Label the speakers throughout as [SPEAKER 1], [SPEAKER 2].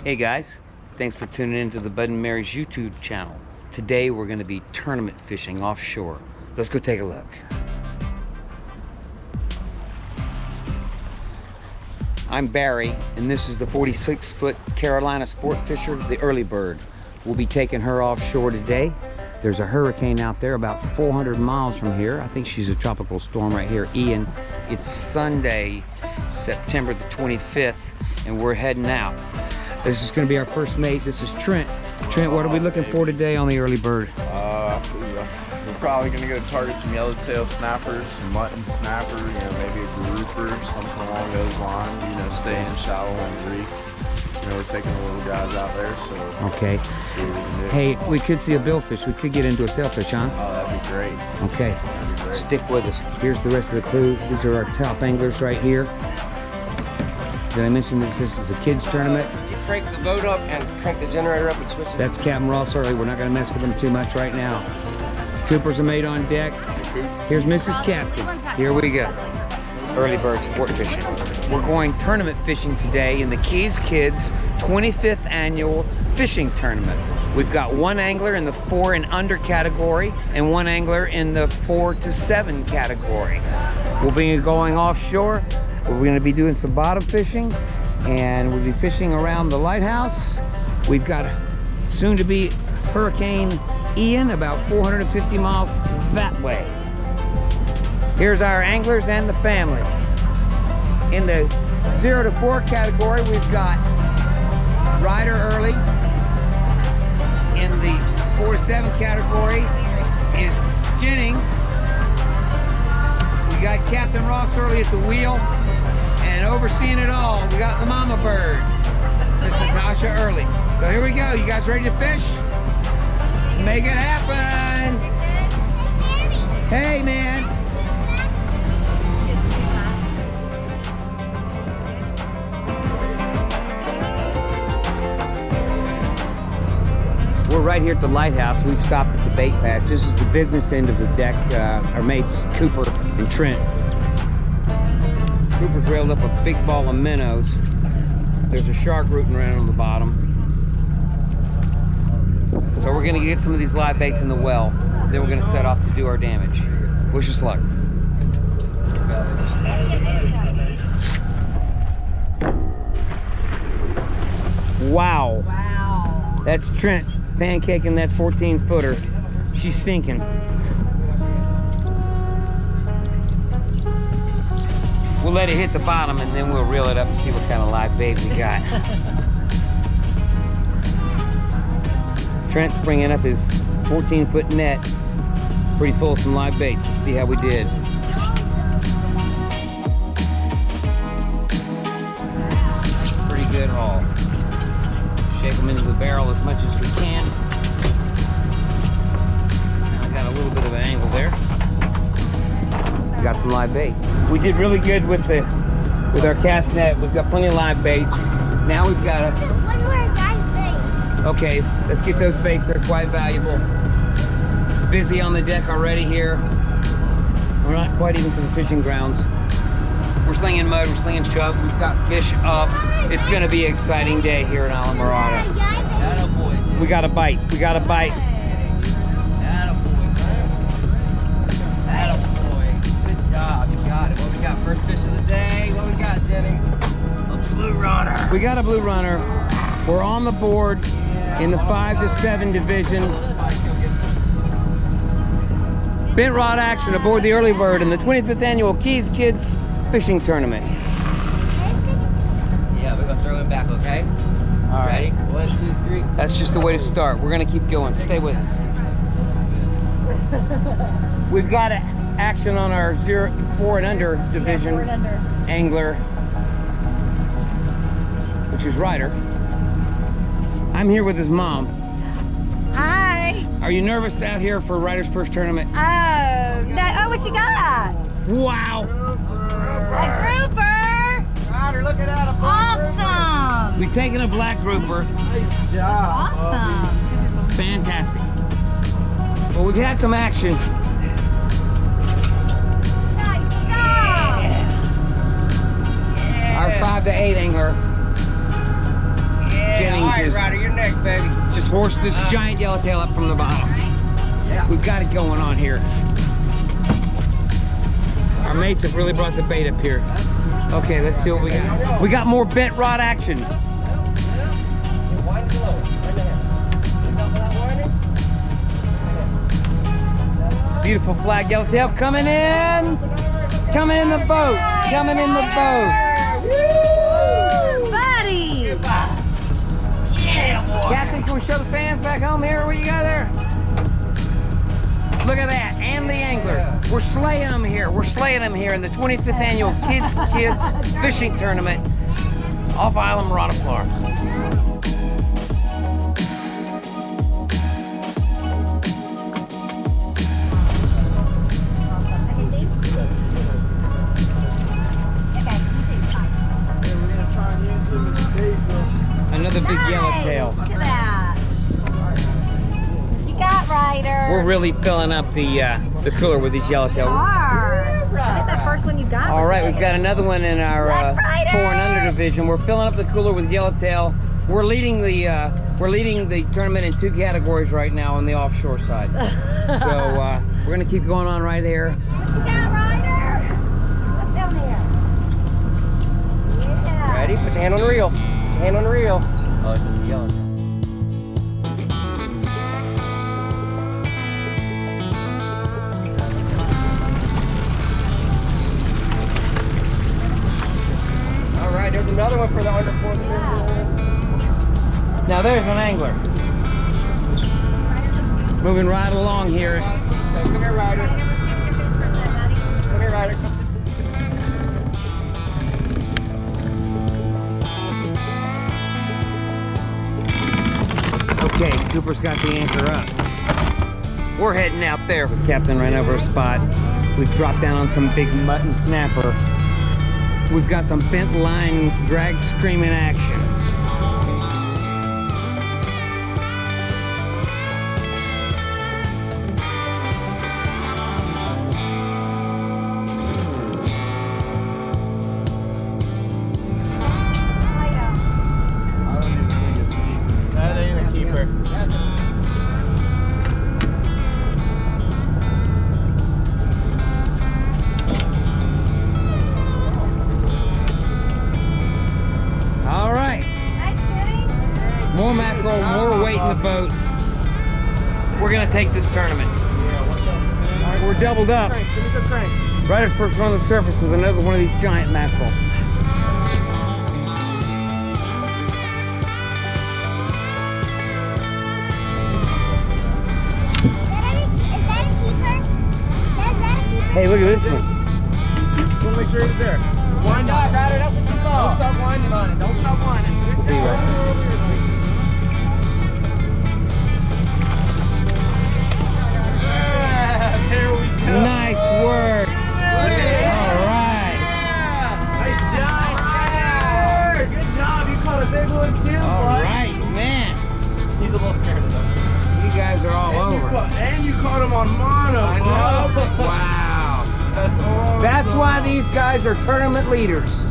[SPEAKER 1] Hey guys, thanks for tuning into the Bud and Mary's YouTube channel. Today we're going to be tournament fishing offshore. Let's go take a look. I'm Barry, and this is the 46-foot Carolina sport fisher, the Early Bird. We'll be taking her offshore today. There's a hurricane out there about 400 miles from here. I think she's a tropical storm right here, Ian. It's Sunday, September the 25th, and we're heading out. This is going to be our first mate. This is Trent. Trent, what are we looking for today on the Early Bird?
[SPEAKER 2] We're probably going to go target some yellowtail snappers, some mutton snapper, maybe a grouper, something along those lines. Stay in shallow and reef. We're taking the little guys out there, so
[SPEAKER 1] okay.
[SPEAKER 2] See what we can do.
[SPEAKER 1] Hey, we could see a billfish. We could get into a sailfish, huh?
[SPEAKER 2] Oh, that'd be great.
[SPEAKER 1] Okay.
[SPEAKER 2] That'd be great. Stick
[SPEAKER 1] with us. Here's the rest of the crew. These are our top anglers right here. Did I mention this is a kids tournament?
[SPEAKER 3] Crank the boat up and crank the generator up and switch it.
[SPEAKER 1] That's Captain Ross Early. We're not going to mess with him too much right now. Cooper's a mate on deck. Here's Mrs. Captain. Here we go. Early Bird sport fishing. We're going tournament fishing today in the Keys Kids 25th annual fishing tournament. We've got one angler in the 4 and under category and one angler in the 4 to 7 category. We'll be going offshore. We're going to be doing some bottom fishing, and we'll be fishing around the lighthouse. We've got soon to be Hurricane Ian about 450 miles that way. Here's our anglers and the family. In the 0 to 4 category, we've got Rider Early. In the 4 to 7 category is Jennings. We got Captain Ross Early at the wheel. And overseeing it all, we got the mama bird, Miss Natasha Early. So here we go. You guys ready to fish? Make it happen. Hey, man. We're right here at the lighthouse. We've stopped at the bait patch. This is the business end of the deck. Our mates Cooper and Trent. Cooper's railed up a big ball of minnows. There's a shark rooting around on the bottom. So we're gonna get some of these live baits in the well. Then we're gonna set off to do our damage. Wish us luck. Wow.
[SPEAKER 4] Wow.
[SPEAKER 1] That's Trent pancaking that 14-footer. She's sinking. We'll let it hit the bottom and then we'll reel it up and see what kind of live bait we got. Trent's bringing up his 14-foot net. Pretty full of some live baits. Let's see how we did. Pretty good haul. Shake them into the barrel as much as we can. Now I got a little bit of an angle there. Got some live bait. We did really good with our cast net. We've got plenty of live baits. Now we've got
[SPEAKER 4] one more guy's bait.
[SPEAKER 1] Okay, let's get those baits. They're quite valuable. Busy on the deck already here. We're not quite even to the fishing grounds. We're slinging mud, we're slinging chub. We've got fish up. It's gonna be an exciting day here in Islamorada. We got a bite. We got a bite.
[SPEAKER 3] First fish of the day. What we got, Jennings? A blue runner.
[SPEAKER 1] We got a blue runner. We're on the board in the 5 to 7 division. Bent rod action aboard the Early Bird in the 25th annual Keys Kids Fishing Tournament.
[SPEAKER 3] Yeah, we're gonna throw him back, okay?
[SPEAKER 1] All right.
[SPEAKER 3] Ready? 1, 2, 3.
[SPEAKER 1] That's just the way to start. We're gonna keep going. Stay with us. We've got action on our 4 and under division.
[SPEAKER 4] 4 and under.
[SPEAKER 1] Angler, which is Rider. I'm here with his mom.
[SPEAKER 4] Hi.
[SPEAKER 1] Are you nervous out here for Rider's first tournament?
[SPEAKER 4] Oh, no. Oh, what you got?
[SPEAKER 1] Wow!
[SPEAKER 4] A grouper.
[SPEAKER 3] Ryder, look at that.
[SPEAKER 4] Awesome.
[SPEAKER 1] We've taken a black grouper.
[SPEAKER 3] Nice job.
[SPEAKER 4] Awesome.
[SPEAKER 1] Fantastic. Well, we've had some action.
[SPEAKER 4] Nice job.
[SPEAKER 1] Our 5 to 8 angler, Jennings force this giant yellowtail up from the bottom. We've got it going on here. Our mates have really brought the bait up here. Okay, let's see what we got. We got more bent rod action. Beautiful flag yellowtail coming in. Coming in the boat. Coming in the boat.
[SPEAKER 4] Woo! Buddy!
[SPEAKER 3] Yeah, boy.
[SPEAKER 1] Captain, can we show the fans back home here what you got there? Look at that, and the angler. We're slaying them here. We're slaying them here in the 25th annual Kids Fishing Tournament off Islamorada, Florida. Another big yellowtail.
[SPEAKER 4] Look at that. What you got, Ryder?
[SPEAKER 1] We're really filling up the cooler with these yellowtail.
[SPEAKER 4] Look at that first one you got.
[SPEAKER 1] All right, we've got another one in our 4 and under division. We're filling up the cooler with yellowtail. We're leading the tournament in 2 categories right now on the offshore side. So we're gonna keep going on right here.
[SPEAKER 4] What you got, Ryder? What's down there? Yeah.
[SPEAKER 3] Ready? Put your hand on the reel. Put your hand on the reel. Oh, it's just yellow. All right, there's another one for the under 4 division.
[SPEAKER 1] Now there's an angler. Moving right along here.
[SPEAKER 3] Come here, Ryder. Come here, Ryder.
[SPEAKER 1] Okay, Cooper's got the anchor up. We're heading out there. The captain ran over a spot. We've dropped down on some big mutton snapper. We've got some bent line drag screaming action.
[SPEAKER 3] That ain't a keeper.
[SPEAKER 1] All right,
[SPEAKER 4] Nice, Jennings.
[SPEAKER 1] more mackerel, more weight in the boat. We're gonna take this tournament. We're doubled up.
[SPEAKER 3] Give me the cranks.
[SPEAKER 1] Right at first on the surface with another one of these giant mackerel. Hey, look at this one.
[SPEAKER 3] Just want to make sure he's there. Wind on, Ryder. That's what you call. Don't stop winding on it. Don't stop winding.
[SPEAKER 1] We'll be right there.
[SPEAKER 3] Yeah, there we go.
[SPEAKER 1] Nice work. All right.
[SPEAKER 3] Nice job. Good job. You caught a big one too,
[SPEAKER 1] All
[SPEAKER 3] bud.
[SPEAKER 1] right, man.
[SPEAKER 3] He's a little scared of them.
[SPEAKER 1] You guys are all over.
[SPEAKER 2] And you caught him on mono,
[SPEAKER 3] I know.
[SPEAKER 2] bud.
[SPEAKER 1] Wow.
[SPEAKER 2] That's awesome.
[SPEAKER 1] That's why these guys are tournament leaders.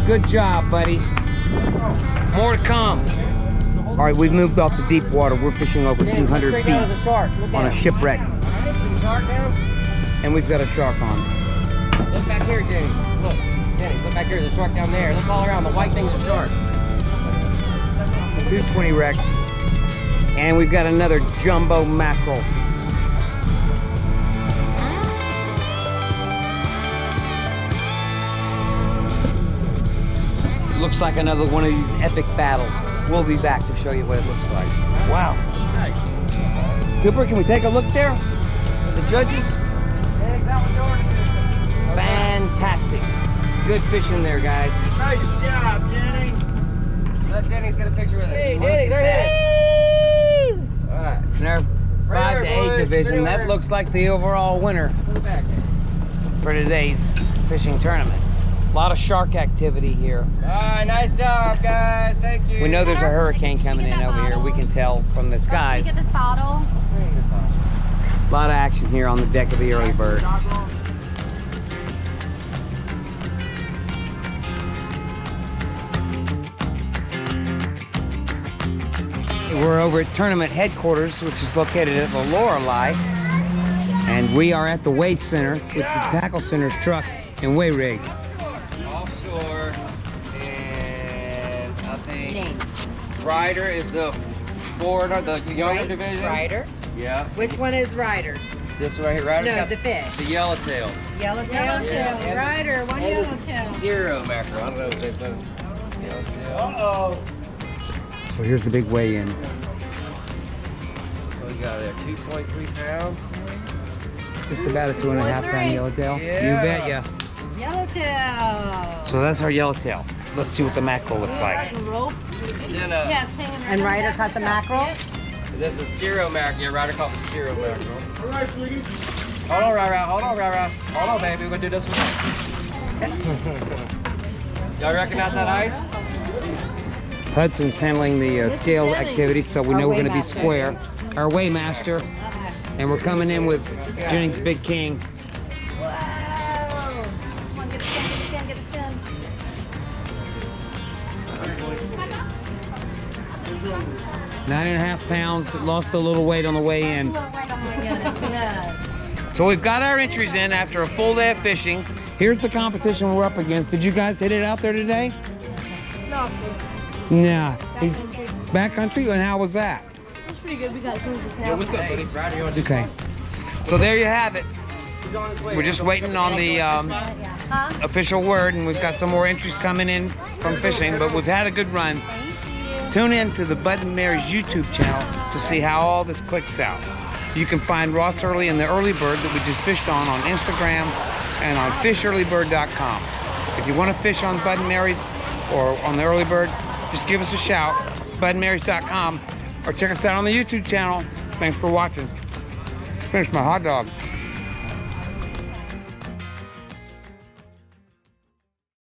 [SPEAKER 1] Good job, buddy. More to come. All right, we've moved off the deep water. We're fishing over 200
[SPEAKER 3] Straight down as
[SPEAKER 1] feet
[SPEAKER 3] a shark. Look
[SPEAKER 1] on a
[SPEAKER 3] at him.
[SPEAKER 1] shipwreck,
[SPEAKER 3] See the shark down?
[SPEAKER 1] and we've got a shark on.
[SPEAKER 3] Look back here, Jenny. Look, Jenny, look back here. There's a shark down there. Look all around. The white thing's a shark.
[SPEAKER 1] 220 wreck, and we've got another jumbo mackerel. Looks like another one of these epic battles. We'll be back to show you what it looks like. Wow.
[SPEAKER 3] Nice.
[SPEAKER 1] Cooper, can we take a look there? The judges?
[SPEAKER 3] Jennings, that was yours.
[SPEAKER 1] Fantastic. Good fishing there, guys.
[SPEAKER 2] Nice job, Jennings.
[SPEAKER 3] Let Jennings get a picture with it. Hey, Jennings, there it is. All right.
[SPEAKER 1] In our 5 to 8
[SPEAKER 3] boys.
[SPEAKER 1] division, that
[SPEAKER 3] Right
[SPEAKER 1] looks like the overall winner
[SPEAKER 3] Put it back there.
[SPEAKER 1] for today's fishing tournament. A lot of shark activity here.
[SPEAKER 3] All right, nice job, guys. Thank you.
[SPEAKER 1] We know there's a hurricane coming in over here. We can tell from the
[SPEAKER 4] Should we
[SPEAKER 1] skies.
[SPEAKER 4] get this bottle?
[SPEAKER 1] A lot of action here on the deck of the Early Bird. We're over at tournament headquarters, which is located at the Lorelei. And we are at the weigh center with the tackle center's truck and weigh rig.
[SPEAKER 5] Offshore, and I think Rider is the forward or the younger division.
[SPEAKER 6] Rider.
[SPEAKER 5] Yeah.
[SPEAKER 6] Which one is Rider?
[SPEAKER 5] This right here. Rider's
[SPEAKER 6] No,
[SPEAKER 5] got
[SPEAKER 6] the fish.
[SPEAKER 5] the yellowtail.
[SPEAKER 6] Yellowtail?
[SPEAKER 5] Yeah.
[SPEAKER 4] Rider, one
[SPEAKER 5] And
[SPEAKER 4] yellowtail.
[SPEAKER 5] Zero mackerel. I don't know if they put yellowtail.
[SPEAKER 3] Uh-oh.
[SPEAKER 1] So here's the big weigh-in.
[SPEAKER 5] What we got there? 2.3 pounds.
[SPEAKER 1] Just about a 2.5 pound yellowtail.
[SPEAKER 5] Yeah.
[SPEAKER 1] You bet ya.
[SPEAKER 4] Yellowtail.
[SPEAKER 1] So that's our yellowtail. Let's see what the mackerel looks like.
[SPEAKER 4] Rope.
[SPEAKER 5] And then
[SPEAKER 4] Yeah, it's hanging right
[SPEAKER 6] And
[SPEAKER 4] on
[SPEAKER 6] Rider
[SPEAKER 4] that.
[SPEAKER 6] caught the mackerel?
[SPEAKER 5] there's a zero mackerel. Yeah, Rider caught the zero mackerel.
[SPEAKER 3] All right, sweetie.
[SPEAKER 5] Hold on, Ryder. Hold on, Ryder. Hold on, baby. We're gonna do this one. Y'all recognize that ice?
[SPEAKER 1] Hudson's handling the scale activities, so we know we're going to be
[SPEAKER 6] weighmaster.
[SPEAKER 1] square. Our weighmaster. And we're coming in with Jennings Big King.
[SPEAKER 4] Whoa. Come on, get a 10, get a 10, get a 10.
[SPEAKER 1] 9.5 pounds. Lost a little weight on the way
[SPEAKER 4] A
[SPEAKER 1] in.
[SPEAKER 4] little right on my goodness, yeah.
[SPEAKER 1] So we've got our entries in after a full day of fishing. Here's the competition we're up against. Did you guys hit it out there today?
[SPEAKER 4] No,
[SPEAKER 1] Nah. He's backcountry, and how was that?
[SPEAKER 4] it's pretty good. We got some of this now.
[SPEAKER 5] Yo, what's up, buddy? Ryder, you want to
[SPEAKER 1] Okay. So there you have it. We're just waiting on the
[SPEAKER 4] Huh?
[SPEAKER 1] official word, and we've got some more entries coming in from fishing, but we've had a good run.
[SPEAKER 4] Thank you.
[SPEAKER 1] Tune in to the Bud and Mary's YouTube channel to see how all this clicks out. You can find Ross Early and the Early Bird that we just fished on Instagram and on fishearlybird.com. If you want to fish on Bud and Mary's or on the Early Bird, just give us a shout, budandmarys.com, or check us out on the YouTube channel. Thanks for watching. Finish my hot dog.